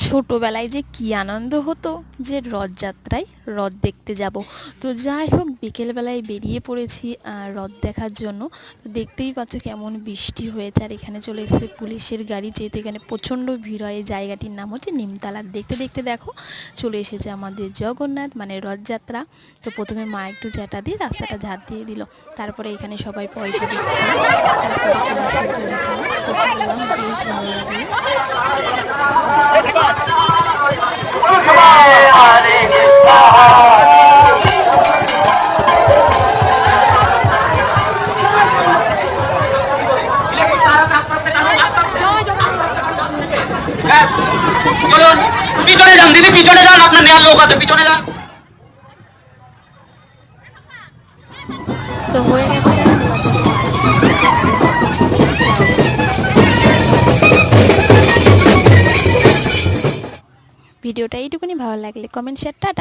ছোটোবেলায় যে কী আনন্দ হতো যে রথযাত্রায় রথ দেখতে যাব। তো যাই হোক বিকেলবেলায় বেরিয়ে পড়েছি রথ দেখার জন্য। তো দেখতেই পাচ্ছ কেমন বৃষ্টি হয়েছে, আর এখানে চলে এসেছে পুলিশের গাড়ি, যেহেতু এখানে প্রচণ্ড ভিড় হয়। এই জায়গাটির নাম হচ্ছে নিমতলা। দেখতে দেখতে দেখো চলে এসেছে আমাদের জগন্নাথ মানে রথযাত্রা। তো প্রথমে মা একটু ঝাঁটা দিয়ে রাস্তাটা ঝাঁট দিয়ে দিল, তারপরে এখানে সবাই পয়সা দিচ্ছিল, তারপরে চলে আসলো গরুখানা। তো ঘুরলাম, বেশ ভালো লাগলো। পিছনে যান দিদি, পিছনে যান, আপনার নেওয়ার লোক আছে, পিছনে যান। তো হয়ে গেছে রথযাত্রা দর্শন, এখন বাড়ি যাব। ভিডিওটা এইটুকুনি, ভালো লাগলে কমেন্ট শেয়ার, টাটা।